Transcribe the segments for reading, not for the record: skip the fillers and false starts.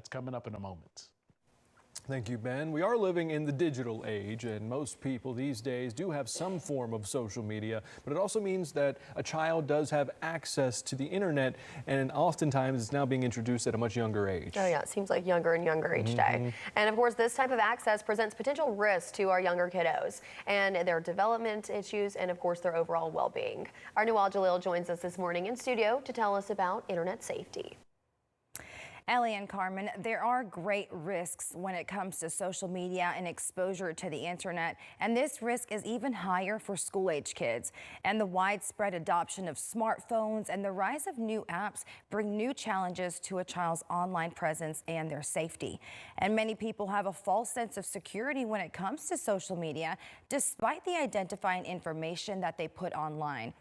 That's coming up in a moment. Thank you, Ben. We are living in the digital age, and most people these days do have some form of social media, but it also means that a child does have access to the internet, and oftentimes it's now being introduced at a much younger age. Oh yeah, it seems like younger and younger each day. And of course, this type of access presents potential risks to our younger kiddos and their development issues and of course their overall well-being. Our Noel Jalil joins us this morning in studio to tell us about internet safety. Ellie and Carmen, there are great risks when it comes to social media and exposure to the internet, and this risk is even higher for school-age kids. And the widespread adoption of smartphones and the rise of new apps bring new challenges to a child's online presence and their safety. And many people have a false sense of security when it comes to social media, despite the identifying information that they put online.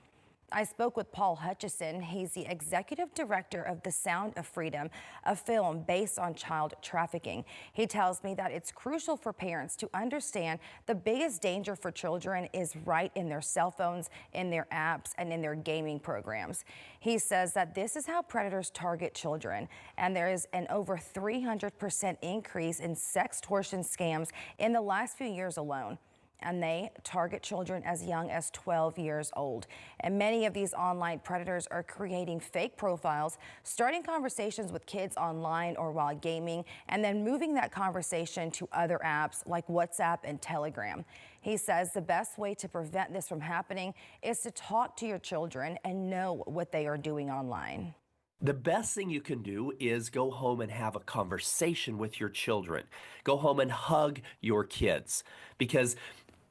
I spoke with Paul Hutchison. He's the executive director of The Sound of Freedom, a film based on child trafficking. He tells me that it's crucial for parents to understand the biggest danger for children is right in their cell phones, in their apps, and in their gaming programs. He says that this is how predators target children, and there is an over 300% increase in sextortion scams in the last few years alone. And they target children as young as 12 years old. And many of these online predators are creating fake profiles, starting conversations with kids online or while gaming, and then moving that conversation to other apps like WhatsApp and Telegram. He says the best way to prevent this from happening is to talk to your children and know what they are doing online. The best thing you can do is go home and have a conversation with your children. Go home and hug your kids, because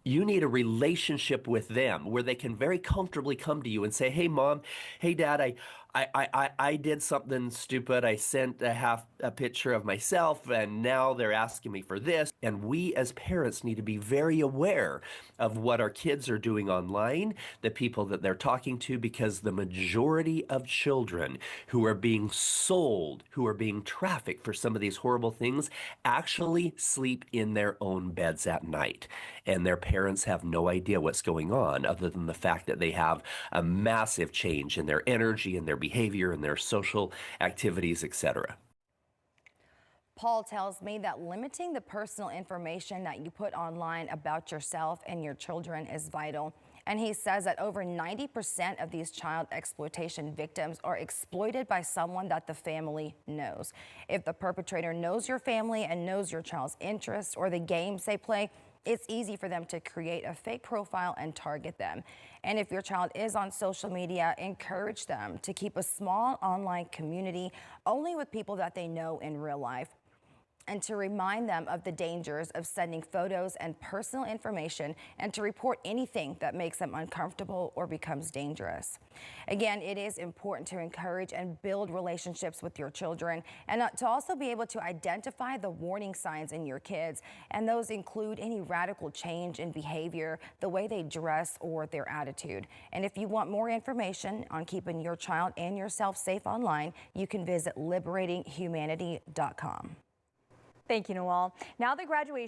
you need a relationship with them where they can very comfortably come to you and say, hey, Mom, hey, Dad, I did something stupid. I sent a picture of myself, and now they're asking me for this. And we as parents need to be very aware of what our kids are doing online, the people that they're talking to, because the majority of children who are being sold, who are being trafficked for some of these horrible things, actually sleep in their own beds at night. And their parents have no idea what's going on, other than the fact that they have a massive change in their energy and their behavior and their social activities, etc. Paul tells me that limiting the personal information that you put online about yourself and your children is vital. And he says that over 90% of these child exploitation victims are exploited by someone that the family knows. If the perpetrator knows your family and knows your child's interests or the games they play, it's easy for them to create a fake profile and target them. And if your child is on social media, encourage them to keep a small online community only with people that they know in real life, and to remind them of the dangers of sending photos and personal information, and to report anything that makes them uncomfortable or becomes dangerous. Again, it is important to encourage and build relationships with your children, and to also be able to identify the warning signs in your kids. And those include any radical change in behavior, the way they dress, or their attitude. And if you want more information on keeping your child and yourself safe online, you can visit liberatinghumanity.com. Thank you, Noel. Now the graduation